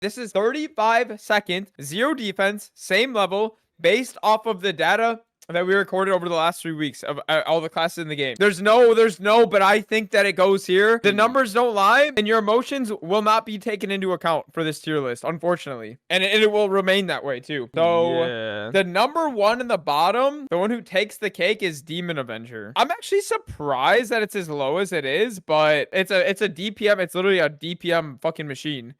This is 35 seconds, 0 defense, same level, based off of the data that we recorded over the last 3 weeks of all the classes in the game. There's no, but I think that it goes here. The numbers don't lie, and your emotions will not be taken into account for this tier list, unfortunately. And it will remain that way, too. So, the number 1 in the bottom, the one who takes the cake is Demon Avenger. I'm actually surprised that it's as low as it is, but it's a DPM. It's literally a DPM fucking machine.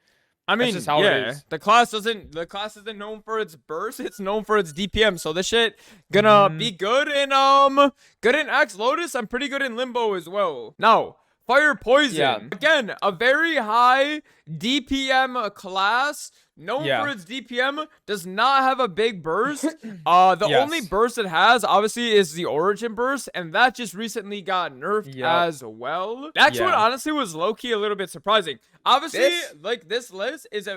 I mean, the class isn't known for its burst, it's known for its DPM. So this shit gonna be good in Axe Lotus and pretty good in Limbo as well. Now, Fire Poison. Again, a very high DPM class. Known for its DPM, does not have a big burst. The only burst it has, obviously, is the Origin burst, and that just recently got nerfed as well. That's what honestly was low-key a little bit surprising. Obviously, this list is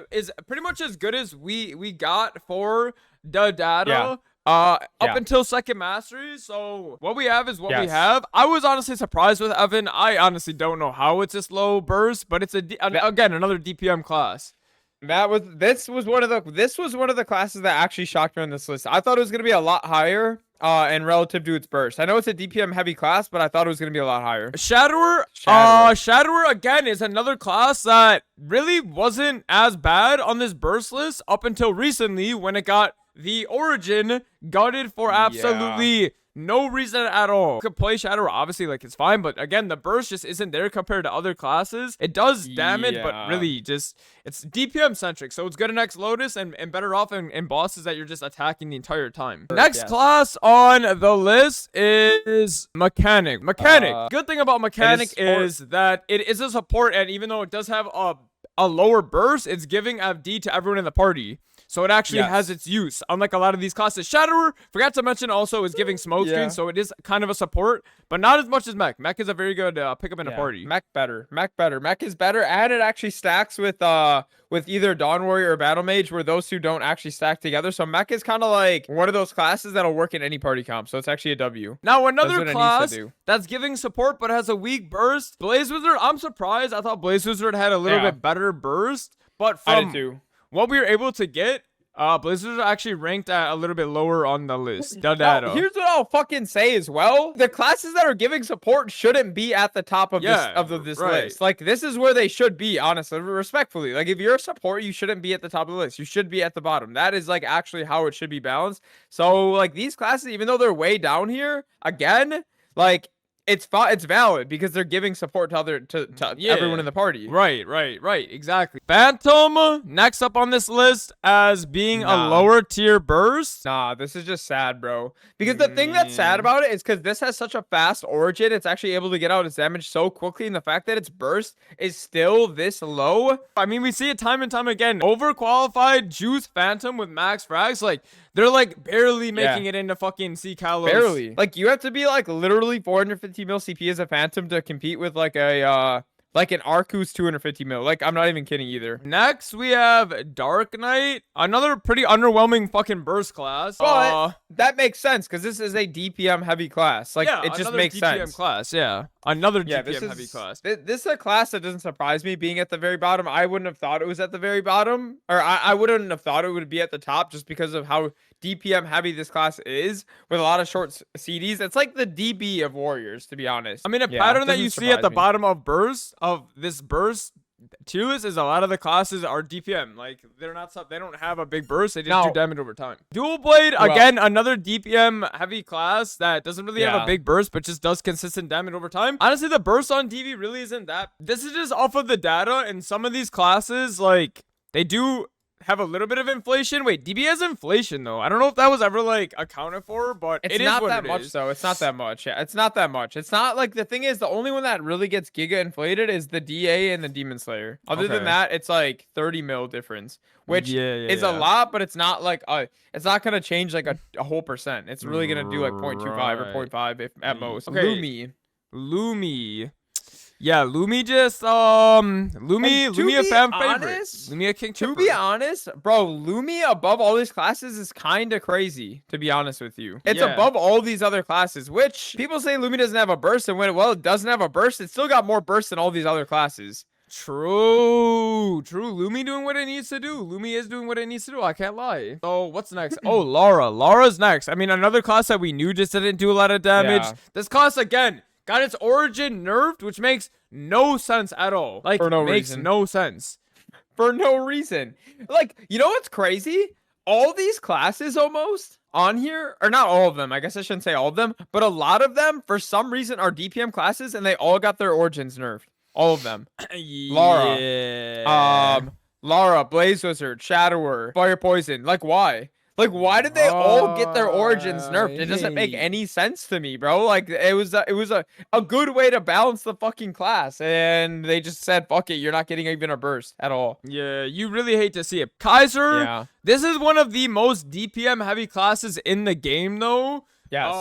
pretty much as good as we got for the data. Up until second mastery, so what we have is what we have. I was honestly surprised with Evan. I honestly don't know how it's this low burst, but it's again another DPM class. This was one of the classes that actually shocked me on this list. I thought it was gonna be a lot higher and relative to its burst. I know it's a DPM heavy class, but I thought it was gonna be a lot higher. Shatterer again is another class that really wasn't as bad on this burst list up until recently when it got the Origin gutted for absolutely no reason at all. You could play Shadow, obviously, like, it's fine, but again, the burst just isn't there compared to other classes. It does damage, but really just, it's DPM centric, so it's good in Next Lotus and better off in bosses that you're just attacking the entire time. Next class on the list is Mechanic. Good thing about Mechanic is that it is a support, and even though it does have a lower burst, it's giving FD to everyone in the party. So it actually has its use, unlike a lot of these classes. Shatterer, forgot to mention, also is giving smoke screen, so it is kind of a support, but not as much as Mech. Mech is a very good pickup in a party. Mech better. Mech is better, and it actually stacks with either Dawn Warrior or Battle Mage, where those two don't actually stack together. So Mech is kind of like one of those classes that'll work in any party comp, so it's actually a W. Now, another class that's giving support but has a weak burst, Blaze Wizard. I'm surprised. I thought Blaze Wizard had a little bit better burst, but from what we were able to get, Blizzard actually ranked at a little bit lower on the list. Here's what I'll fucking say as well. The classes that are giving support shouldn't be at the top of this list. Like, this is where they should be, honestly, respectfully. Like, if you're a support, you shouldn't be at the top of the list. You should be at the bottom. That is, like, actually how it should be balanced. So, like, these classes, even though they're way down here, again, like, it's valid because they're giving support to everyone in the party. Right, exactly. Phantom, next up on this list as being a lower tier burst. Nah, this is just sad, bro. Because the thing that's sad about it is because this has such a fast origin, it's actually able to get out its damage so quickly, and the fact that its burst is still this low. I mean, we see it time and time again. Overqualified Juice Phantom with max frags, like, they're like barely making it into fucking C Kalos. Barely. Like, you have to be like literally 450 mil CP as a Phantom to compete with like a like an Arc who's 250 mil. Like, I'm not even kidding either. Next, we have Dark Knight. Another pretty underwhelming fucking burst class. But that makes sense because this is a DPM heavy class. Like, it just makes sense. Another DPM heavy class. This is a class that doesn't surprise me being at the very bottom. I wouldn't have thought it was at the very bottom. Or I wouldn't have thought it would be at the top just because of how DPM heavy this class is with a lot of short CDs. It's like the DB of Warriors, to be honest. I mean, a pattern that you see at the bottom of this burst tier list is a lot of the classes are DPM. Like, they don't have a big burst. They just do damage over time. Dual Blade, again, another DPM heavy class that doesn't really have a big burst, but just does consistent damage over time. Honestly, the burst on DV really isn't that. This is just off of the data, and some of these classes, like, they do have a little bit of inflation. Wait, DB has inflation though. I don't know if that was ever like accounted for, but it's not that much though. It's not that much. Yeah, it's not that much. It's not like, the thing is, the only one that really gets giga inflated is the DA and the Demon Slayer. Other than that, it's like 30 mil difference, which is a lot, but it's not like it's not gonna change like a whole percent. It's really gonna do like 0.25 or 0.5 if at most. Lumi. Yeah, Lumi just Lumi a fan favorite. Lumi a king chipper. To be honest, bro, Lumi above all these classes is kind of crazy, to be honest with you. It's above all these other classes, which people say Lumi doesn't have a burst, and when it doesn't have a burst, it's still got more burst than all these other classes. True. Lumi doing what it needs to do. Lumi is doing what it needs to do. I can't lie. So what's next? Oh, Lara. Lara's next. I mean, another class that we knew just didn't do a lot of damage. Yeah. This class again got its origin nerfed, which makes no sense at all. Like, For no makes reason. no sense. For no reason. Like, you know what's crazy? All these classes almost on here, or not all of them, I guess I shouldn't say all of them, but a lot of them, for some reason, are DPM classes, and they all got their origins nerfed. All of them. Lara. Yeah. Lara, Blaze Wizard, Shadower, Fire Poison. Like, why? Like, why did they all get their origins nerfed? It doesn't make any sense to me, bro. Like, it was a good way to balance the fucking class, and they just said, fuck it, you're not getting even a burst at all. Yeah, you really hate to see it. Kaiser, Yeah. this is one of the most DPM heavy classes in the game, though. Yes.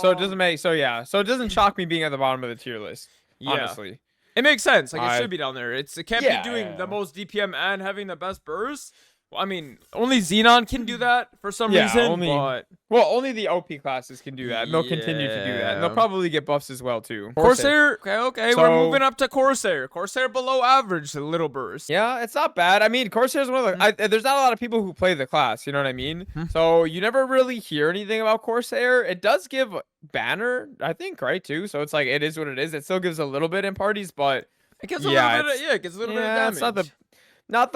So it doesn't make, so yeah. So it doesn't shock me being at the bottom of the tier list, honestly. It makes sense. Like, it should be down there. It can't Yeah, be doing yeah. the most DPM and having the best burst. Well, I mean, only Xenon can do that for some reason, but... Well, only the OP classes can do that, and they'll continue to do that, and they'll Yeah. probably get buffs as well, too. Corsair, okay, So- we're moving up to Corsair. Corsair below average, a little burst. Yeah, it's not bad. I mean, Corsair's one of the... there's not a lot of people who play the class, you know what I mean? So you never really hear anything about Corsair. It does give banner, I think, right, too? So it's like, it is what it is. It still gives a little bit in parties, but... It gets a little bit of, it gets a little bit of damage. It's not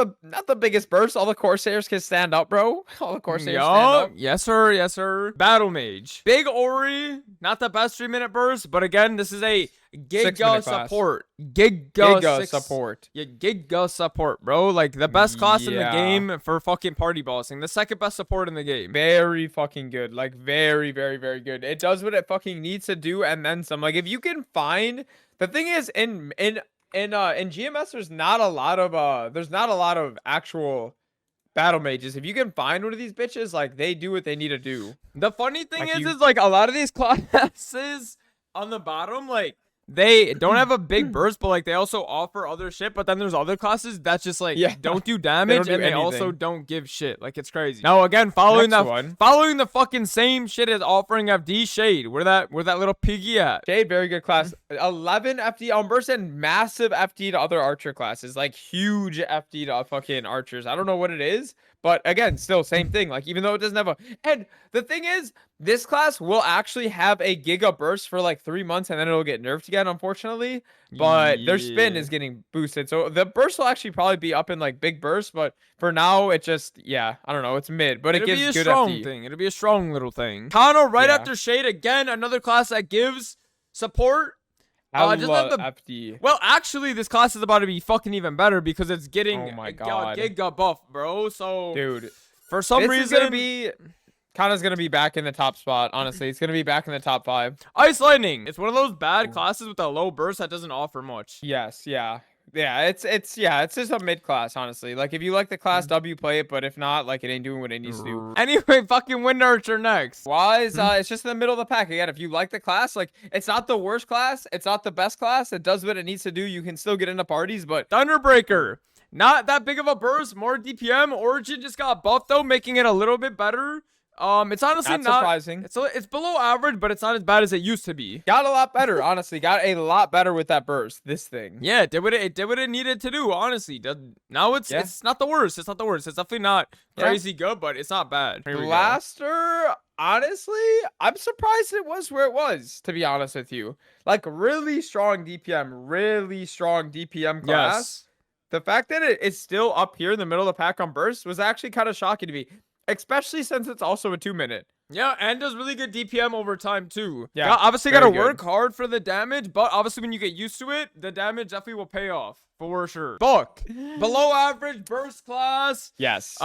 the biggest burst. All the Corsairs can stand up, bro. All the Corsairs stand up. Yes, sir. Battle Mage. Big Ori, not the best 3-minute burst, but again, this is a Giga support. Giga Support. Yeah, Giga support, bro. Like, the best class in the Yeah. game for fucking party bossing. The second best support in the game. Very fucking good. Like, very, very, very good. It does what it fucking needs to do, and then some. Like, if you can find... The thing is, in GMS, there's not a lot of actual battle mages. If you can find one of these bitches, like, they do what they need to do. The funny thing Like, is like, a lot of these classes on the bottom, like, they don't have a big burst, but like, they also offer other shit. But then there's other classes that's just like, don't do damage, do and they also anything. don't give shit. Like, it's crazy. Now again, following the fucking same shit as offering FD Shade. Where that little piggy at? Shade, very good class. 11 FD on burst and massive FD to other archer classes. Like, huge FD to fucking archers. I don't know what it is, but again, still same thing. Like, even though it doesn't have a... And the thing is, this class will actually have a giga burst for like 3 months, and then it'll get nerfed again, unfortunately. But their spin is getting boosted, so the burst will actually probably be up in like big bursts. But for now, it just I don't know, it's mid, but it gives good FD. It'll be a strong little thing. Kanna right Yeah. after Shade, again another class that gives support. I just love have FD. Well, actually, this class is about to be fucking even better because it's getting Oh my God. giga buff, bro. So, Dude, for some this reason, is gonna be... Kanna's gonna be back in the top spot, honestly. It's gonna be back in the top 5. Ice Lightning. It's one of those bad classes with a low burst that doesn't offer much. Yes, yeah. It's just a mid class, honestly. Like, if you like the class W, play it, but if not, like, it ain't doing what it needs to do. Anyway, fucking Wind Archer next. Wise, it's just in the middle of the pack. Again, if you like the class, like, it's not the worst class, it's not the best class, it does what it needs to do. You can still get into parties, but Thunderbreaker. Not that big of a burst, more DPM. Origin just got buffed though, making it a little bit better. It's honestly not not surprising. It's below average, but it's not as bad as it used to be. Got a lot better, honestly. Got a lot better with that burst. This thing. Yeah, it did what it needed to do. Honestly, now it's not the worst. It's not the worst. It's definitely not crazy good, but it's not bad. Blaster, honestly, I'm surprised it was where it was. To be honest with you, like, really strong DPM class. Yes. The fact that it's still up here in the middle of the pack on burst was actually kind of shocking to me. Especially since it's also a 2-minute. Yeah, and does really good DPM over time too. Yeah, obviously gotta work hard for the damage, but obviously when you get used to it, the damage definitely will pay off for sure. Buck, below average burst class. Yes.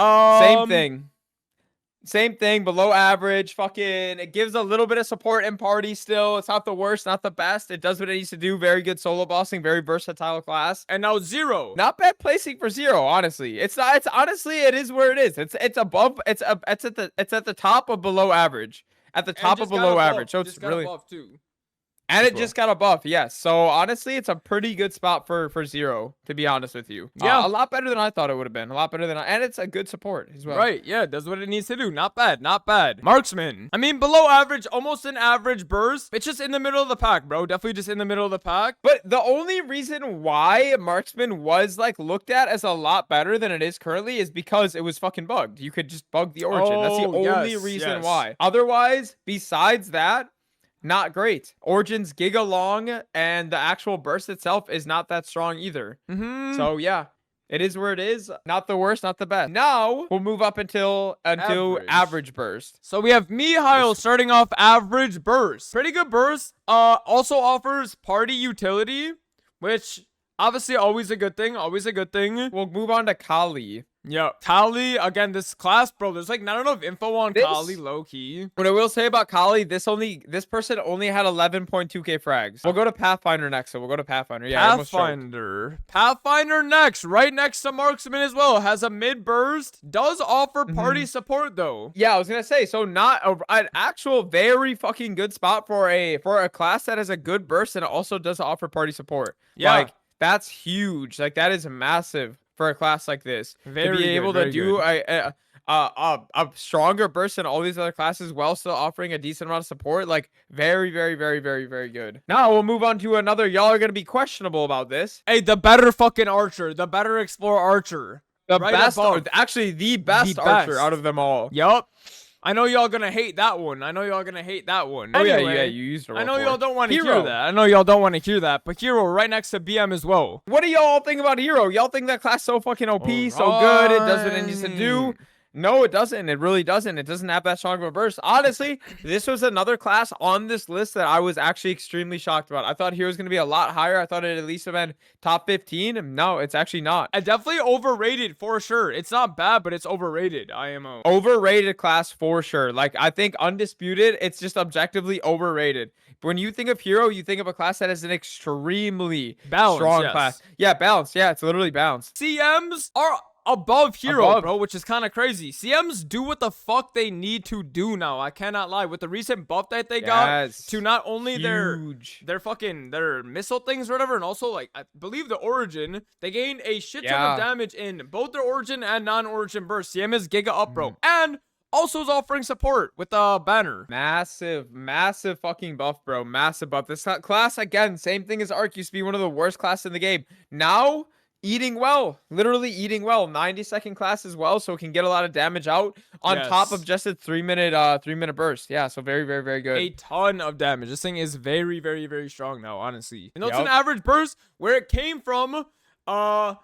Same thing, below average. Fucking, it gives a little bit of support in party still. It's not the worst, not the best. It does what it needs to do. Very good solo bossing, very versatile class. And now Zero. Not bad placing for Zero, honestly. It's not. It's honestly, it is where it is. It's above. It's at the top of below average. At the top of below average. So it's really buff too. And as it just got a buff, yes. So honestly, it's a pretty good spot for Zero, to be honest with you. Yeah. A lot better than I thought it would have been. A lot better than and it's a good support as well. Right, yeah, does what it needs to do. Not bad, not bad. Marksman. I mean, below average, almost an average burst. It's just in the middle of the pack, bro. Definitely just in the middle of the pack. But the only reason why Marksman was like looked at as a lot better than it is currently is because it was fucking bugged. You could just bug the Origin. That's the only reason why. Otherwise, besides that, not great. Origin's giga long, and the actual burst itself is not that strong either. So yeah, it is where it is. Not the worst, not the best. Now we'll move up until average burst. So we have Mihile starting off average burst. Pretty good burst. Also offers party utility, which obviously always a good thing. Always a good thing. We'll move on to Khali. Yeah, Khali, again, this class, bro, there's like not enough info on Khali, low-key. What I will say about Khali, this person only had 11.2k frags. We'll go to Pathfinder next, so we'll go to Pathfinder. Yeah, Pathfinder next, right next to Marksman as well, has a mid-burst, does offer party support, though. Yeah, I was gonna say, so not an actual very fucking good spot for a class that has a good burst and it also does offer party support. Yeah. Like, that's huge. Like, that is massive for a class like this, to be able to do a stronger burst than all these other classes while still offering a decent amount of support. Like, very, very, very, very, very good. Now we'll move on to another. Y'all are gonna be questionable about this. Hey, the better fucking archer, the better explorer archer, the best, actually the best archer out of them all. Yup. I know y'all gonna hate that one. Oh, anyway, yeah, you used it. I know y'all don't want to hear that. But Hero right next to BM as well. What do y'all think about Hero? Y'all think that class so fucking OP, so good, it does what it needs to do? No, it doesn't. It really doesn't. It doesn't have that strong of a burst. Honestly, this was another class on this list that I was actually extremely shocked about. I thought Hero was going to be a lot higher. I thought it at least have been top 15. No, it's actually not. Definitely overrated for sure. It's not bad, but it's overrated. IMO. Overrated class for sure. Like, I think undisputed, it's just objectively overrated. When you think of Hero, you think of a class that is an extremely strong class. Yeah, balanced. Yeah, it's literally balanced. CMs are above Hero, bro, which is kind of crazy. CMs do what the fuck they need to do now. I cannot lie. With the recent buff that they got to not only their missile things or whatever, and also, like, I believe the Origin, they gain a shit ton of damage in both their Origin and non-Origin burst. CM is giga up, bro. And also is offering support with the banner. Massive fucking buff, bro. Massive buff. This class, again, same thing as Arc, used to be one of the worst classes in the game. Now, eating well, literally eating well. 90-second class as well, so it can get a lot of damage out on top of just a 3-minute burst. Yeah, so very, very, very good. A ton of damage. This thing is very, very, very strong now, honestly. You know, it's an average burst. Where it came from, I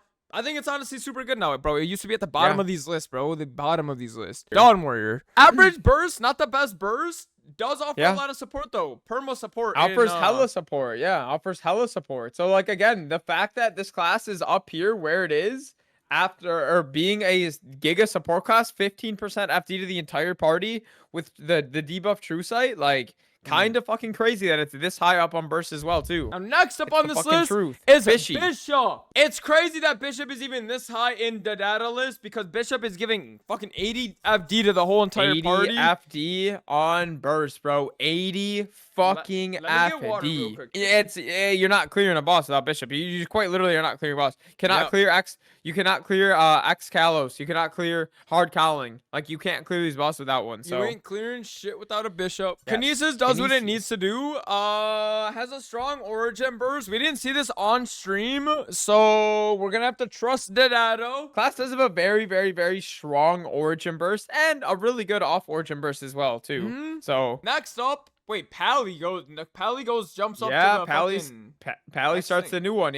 think it's honestly super good now, bro. It used to be at the bottom of these lists, bro. The bottom of these lists. Dawn Warrior. Average burst, not the best burst. Does offer a lot of support, though. Perma support. Offers hella support. Yeah, offers hella support. So, like, again, the fact that this class is up here where it is after being a giga support class, 15% FD to the entire party with the debuff True Sight, like, kind of fucking crazy that it's this high up on burst as well, too. Now, next up on this list is Bishop. It's crazy that Bishop is even this high in the data list because Bishop is giving fucking 80 FD to the whole entire party. 80 FD on burst, bro. 80 fucking FD. It's you're not clearing a boss without Bishop. You quite literally are not clearing a boss. Cannot clear X. You cannot clear X Kalos. You cannot clear hard cowling. Like, you can't clear these bosses without one. So you ain't clearing shit without a Bishop. Kinesis does what it needs to do. Has a strong Origin burst. We didn't see this on stream, so we're gonna have to trust the data. Class does have a very, very, very strong Origin burst and a really good off Origin burst as well, too. So next up. Wait, Pally goes jumps up to the Pally starts the new one,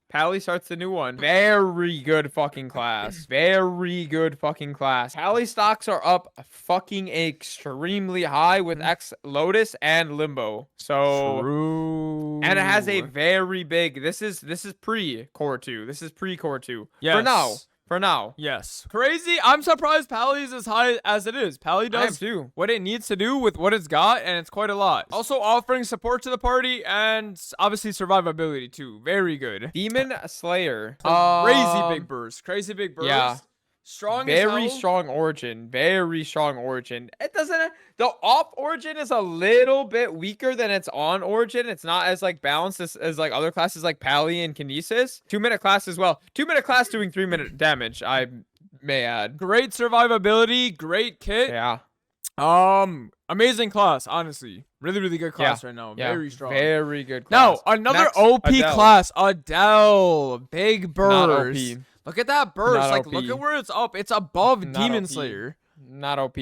Pally starts the new one. Very good fucking class. Very good fucking class. Pally stocks are up fucking extremely high with X Lotus and Limbo. So true. And it has a very big this is pre-core 2. This is pre-core 2. Yes. For now. Yes. Crazy. I'm surprised Pally's as high as it is. Pally does what it needs to do with what it's got, and it's quite a lot. Also offering support to the party and obviously survivability too. Very good. Demon Slayer. Crazy big burst. Crazy big burst. Yeah. Strong as Very hell. strong origin. Very strong origin. It doesn't. The off origin is a little bit weaker than its on origin. It's not as like balanced as like other classes like pally and kinesis. 2-minute class as well. 2-minute class doing 3-minute damage. I may add. Great survivability. Great kit. Yeah. Amazing class. Honestly, really good class right now. Yeah. Very strong. Very good class. Now another Next, OP Adele. class. Adele. Big Not burst. OP. Look at that burst. Not Like, OP. look at where it's up. It's above Not Demon OP. Slayer. Not OP.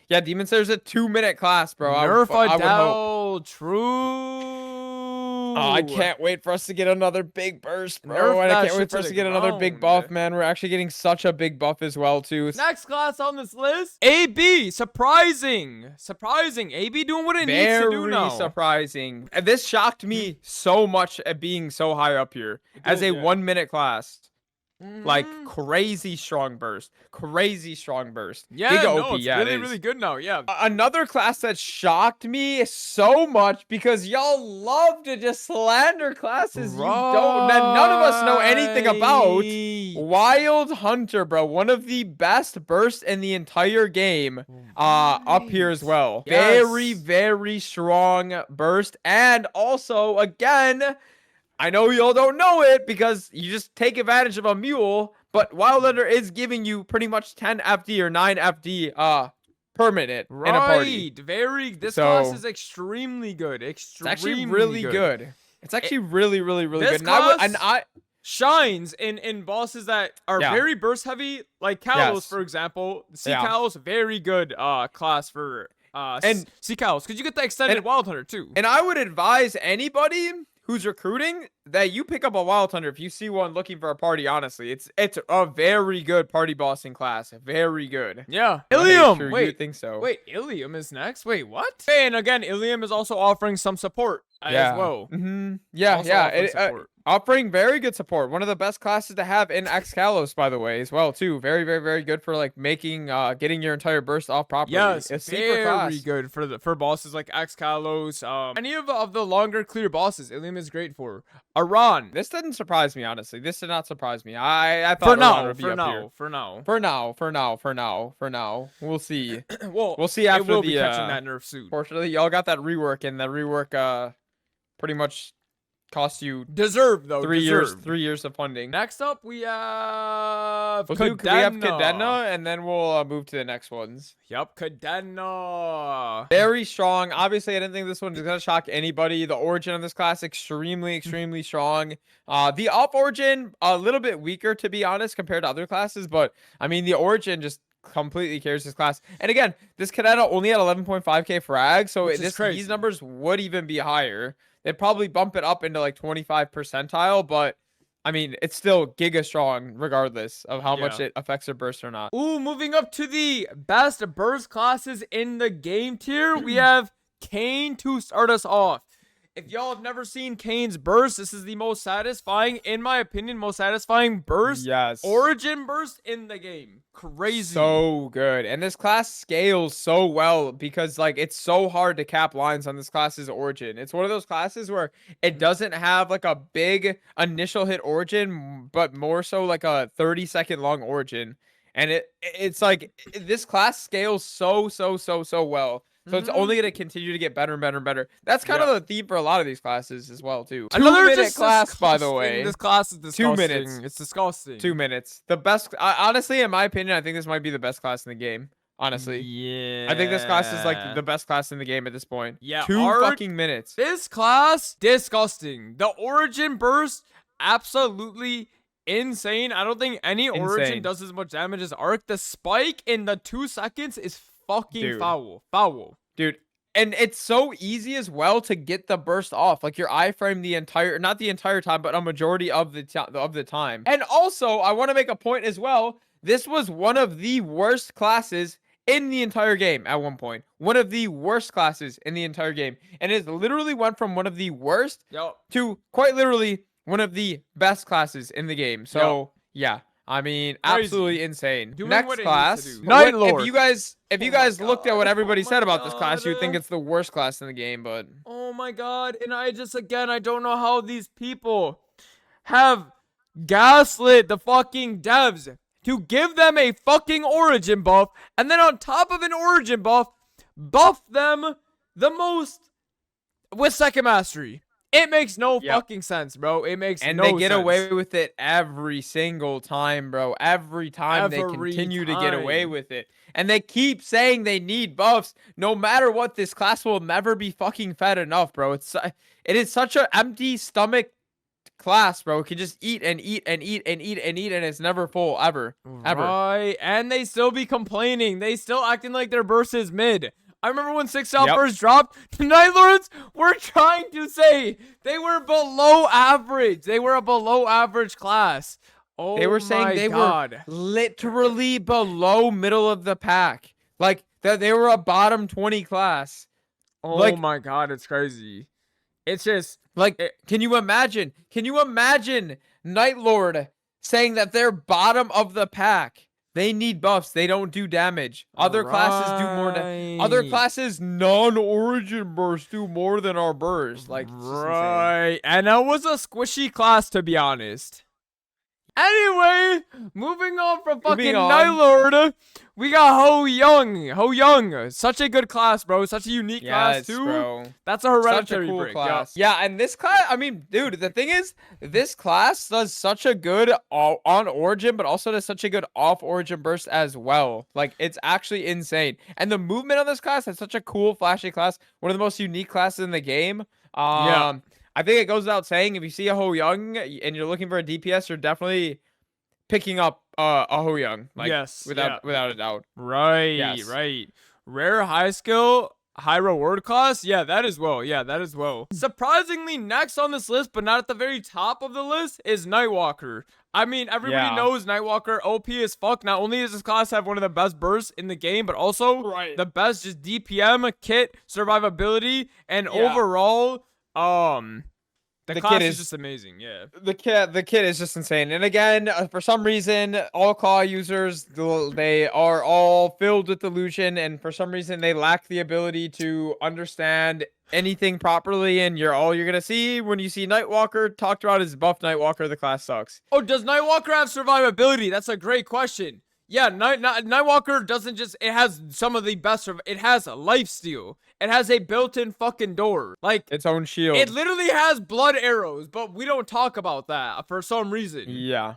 Yeah, Demon Slayer's a 2-minute class, bro. Nerf I would hope. Adele. True. Oh, I can't wait for us to get another big burst, bro. Nerf And that I can't shit wait for to us the to get another big ground. buff, man. We're actually getting such a big buff as well, too. Next class on this list, AB. Surprising. AB doing what it needs to do now. Very surprising. And this shocked me so much at being so high up here as a 1-minute class. Like crazy strong burst. Yeah, Giga no, OP, it's yeah, really, it is. really good now. Yeah. Another class that shocked me so much because y'all love to just slander classes you don't that none of us know anything about. Right. Wild Hunter, bro, one of the best bursts in the entire game. Up here as well. Yes. Very strong burst, and also again, I know y'all don't know it because you just take advantage of a mule, but Wild Hunter is giving you pretty much 10 FD or 9 FD per minute in a party. This So, class is extremely good. It's actually really good. It's actually really this good. class And I shines in bosses that are Yeah. very burst heavy, like Kalos, Yes. for example. Sea Yeah. Kalos, very good class for And- Sea Kalos, because you get the extended and- Wild Hunter too. And I would advise anybody who's recruiting that you pick up a Wild Hunter if you see one looking for a party. Honestly, it's a very good party bossing class. Very good. Yeah, Make Illium. sure you Wait, think so. wait, Illium is next. Wait, what? And again, Illium is also offering some support as well. Yeah, Also yeah. offering support. Offering very good support. One of the best classes to have in Kalos, by the way, as well too. Very good for like making getting your entire burst off properly. Yes, It's super very class. good for bosses like Kalos. Any of the longer clear bosses, Illium is great for. Aran. This didn't surprise me, honestly. This did not surprise me. I thought For Aran now, would be for up here. now. For now. We'll see. Well, We'll see after it will the be catching that nerf soon. Fortunately, y'all got that rework, and the rework pretty much cost you Deserved though. 3 deserved. years of funding. Next up, we have We have Cadena, and then we'll move to the next ones. Yup, Cadena. Very strong. Obviously, I didn't think this one was gonna shock anybody. The origin of this class extremely strong. The off origin a little bit weaker, to be honest, compared to other classes. But I mean, the origin just completely carries this class. And again, this cadena only had 11.5k frag, so Which is crazy. these numbers would even be higher. They'd probably bump it up into like 25 percentile, but I mean, it's still giga strong regardless of how much Yeah. it affects their burst or not. Ooh, moving up to the best burst classes in the game tier, we have Kain to start us off. If y'all have never seen Kain's burst, this is the most satisfying, in my opinion, burst. Yes. Origin burst in the game. Crazy. So good. And this class scales so well because like it's so hard to cap lines on this class's origin. It's one of those classes where it doesn't have like a big initial hit origin, but more so like a 30-second long origin. And it's like this class scales so well. So it's only going to continue to get better and better. That's kind of the theme for a lot of these classes as well, too. Another 2-minute just class, by the disgusting. way. This class is disgusting. 2 minutes. It's disgusting. 2 minutes. The best. Honestly, in my opinion, I think this might be the best class in the game. Honestly. Yeah. I think this class is like the best class in the game at this point. Yeah, 2 Art- fucking minutes. This class, disgusting. The origin burst, absolutely insane. I don't think any origin Insane. does as much damage as Arc. The spike in the 2 seconds is fucking Dude. foul. Dude. And it's so easy as well to get the burst off. Like your iframe the entire, not the entire time, but a majority of the time. And also, I want to make a point as well. This was one of the worst classes in the entire game at one point. One of the worst classes in the entire game. And it literally went from one of the worst Yo. to quite literally one of the best classes in the game. So, yeah. I mean, Crazy. absolutely insane. Doing Next what it needs class. to do. What- Night Lord. If you guys my looked at what God. everybody Oh said my about this class, you'd think God. it's the worst class in the game, but Oh my god. And I don't know how these people have gaslit the fucking devs. to give them a fucking origin buff, and then on top of an origin buff, buff them the most with second mastery. It makes no fucking sense, bro. It makes no sense. And they get away with it every single time, bro. Every time they continue to get away with it. And they keep saying they need buffs. No matter what, this class will never be fucking fed enough, bro. It is such an empty stomach class, bro. It can just eat and eat and eat and eat and eat, and it's never full, ever. Right, and they still be complaining. They still acting like their burst is mid. I remember when 6-star first dropped, the Night Lords were trying to say they were below average. They were a below average class. Oh, they were saying they were literally below middle of the pack. Like, that they were a bottom 20 class. Oh like, my god, it's crazy. It's just... Like, can you imagine? Can you imagine Night Lord saying that they're bottom of the pack? They need buffs. They don't do damage. Other classes do more damage. Other classes, non-origin burst do more than our burst. Like, right. And that was a squishy class, to be honest. Anyway, moving on from fucking Night Lord, we got hoyoung. Hoyoung, such a good class, bro. Such a unique class too. Bro. That's a hereditary cool break. Class. Yeah, and this class, I mean, dude, the thing is, this class does such a good on origin, but also does such a good off origin burst as well. Like, it's actually insane. And the movement on this class is such a cool, flashy class. One of the most unique classes in the game. Yeah. I think it goes without saying, if you see a hoyoung and you're looking for a DPS, you're definitely picking up a hoyoung. Like, without a doubt. Right, right. Rare, high skill, high reward class. Yeah, that as well. Yeah, that as well. Surprisingly, next on this list, but not at the very top of the list, is Nightwalker. I mean, everybody knows Nightwalker OP as fuck. Not only does this class have one of the best bursts in the game, but also the best just DPM, kit, survivability, and overall... the class is just amazing, The kit is just insane. And again, for some reason, all claw users, they are all filled with delusion, and for some reason, they lack the ability to understand anything properly. And all you're gonna see when you see Nightwalker talked about is buff Nightwalker. The class sucks. Oh, does Nightwalker have survivability? That's a great question. Yeah, Nightwalker doesn't just... It has some of the best... It has a lifesteal. It has a built-in fucking door. Like... Its own shield. It literally has blood arrows, but we don't talk about that for some reason. Yeah.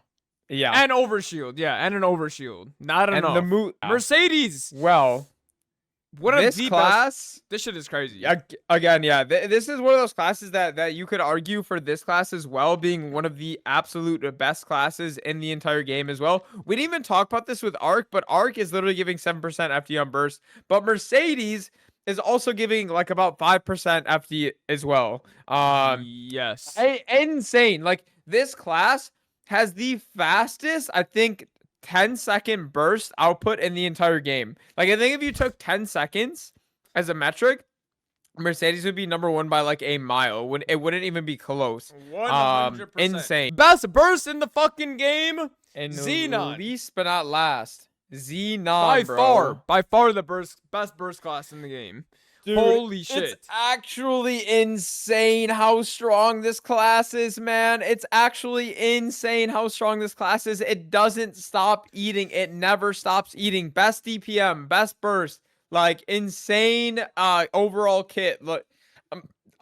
Yeah. And overshield. Yeah, and an overshield. Not enough. Mercedes! Well... What a class. This shit is crazy. Again, this is one of those classes that you could argue for this class as well, being one of the absolute best classes in the entire game as well. We didn't even talk about this with Arc, but Arc is literally giving 7% FD on burst. But Mercedes is also giving like about 5% FD as well. Yes. Insane. Like, this class has the fastest, I think, 10-second burst output in the entire game. Like, I think if you took 10 seconds as a metric, Mercedes would be number one by like a mile. It wouldn't even be close. 100%. Insane. Best burst in the fucking game. And Xenon. Least but not last. Xenon, by far the best burst class in the game. Dude, holy shit. It's actually insane how strong this class is, man. It's actually insane how strong this class is. It doesn't stop eating. It never stops eating. Best DPM, best burst, like insane overall kit. Look,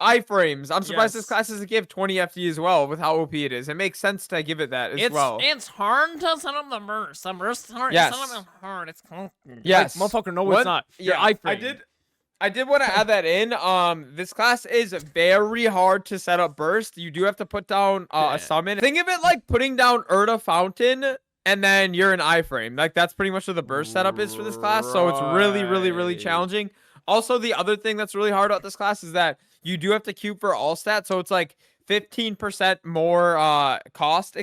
iframes. I'm surprised this class doesn't give 20 FD as well with how OP it is. It makes sense to give it that as well. It's hard to set up the burst. The burst is hard. Yes. It's not hard. It's yes. Like, motherfucker, no, it's not. Yeah, I did want to add that in. This class is very hard to set up burst. You do have to put down a summon. Think of it like putting down Urta Fountain, and then you're an iframe. Like, that's pretty much what the burst setup is for this class. So it's really, really, really challenging. Also, the other thing that's really hard about this class is that you do have to queue for all stats. So it's like 15% more cost,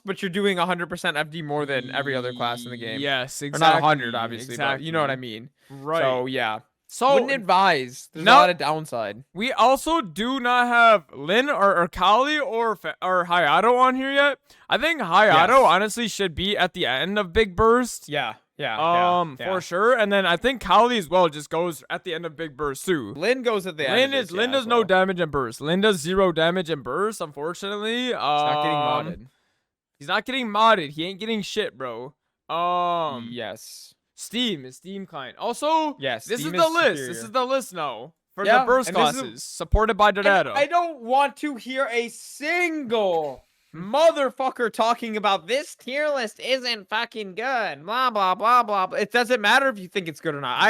but you're doing 100% FD more than every other class in the game. Yes, exactly. Or not 100, obviously, but you know what I mean. Right. So, yeah. So, wouldn't advise. There's a lot of downside. We also do not have Lynn or Khali or Hayato on here yet. I think Hayato honestly should be at the end of Big Burst. Yeah. For sure. And then I think Khali as well just goes at the end of Big Burst too. Lynn goes at the end. Lynn does no damage in burst. Lynn does 0 damage in burst, unfortunately. It's not getting modded. He's not getting modded. He ain't getting shit, bro. Yes. Steam is Steam client. Also, Yes. this is Steam the list. superior. This is the list now for Yeah, the burst and this is- classes supported by And Cadena. I don't want to hear a single motherfucker talking about this tier list isn't fucking good. Blah blah blah blah. It doesn't matter if you think it's good or not.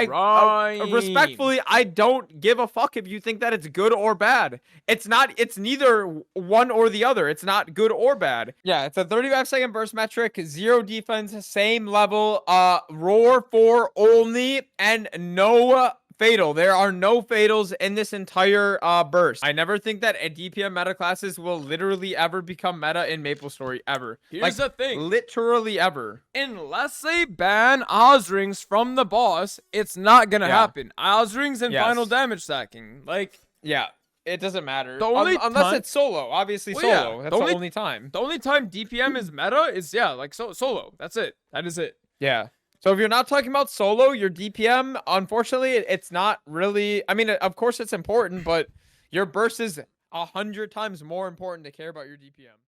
Respectfully, I don't give a fuck if you think that it's good or bad. It's not. It's neither one or the other. It's not good or bad. Yeah, it's a 35-second burst metric, 0 defense, same level. Roar 4 only, and no fatal. There are no fatals in this entire burst. I never think that a DPM meta classes will literally ever become meta in Maplestory ever. Here's the thing. Literally ever. Unless they ban Oz rings from the boss, it's not gonna happen. Oz rings and final damage stacking. Like, yeah, it doesn't matter. The only unless time- it's solo. Obviously Well, solo. yeah, That's the only time. The only time DPM is meta is like solo. That's it. That is it. Yeah. So if you're not talking about solo, your DPM, unfortunately, it's not really. I mean, of course it's important, but your burst is 100 times more important to care about your DPM.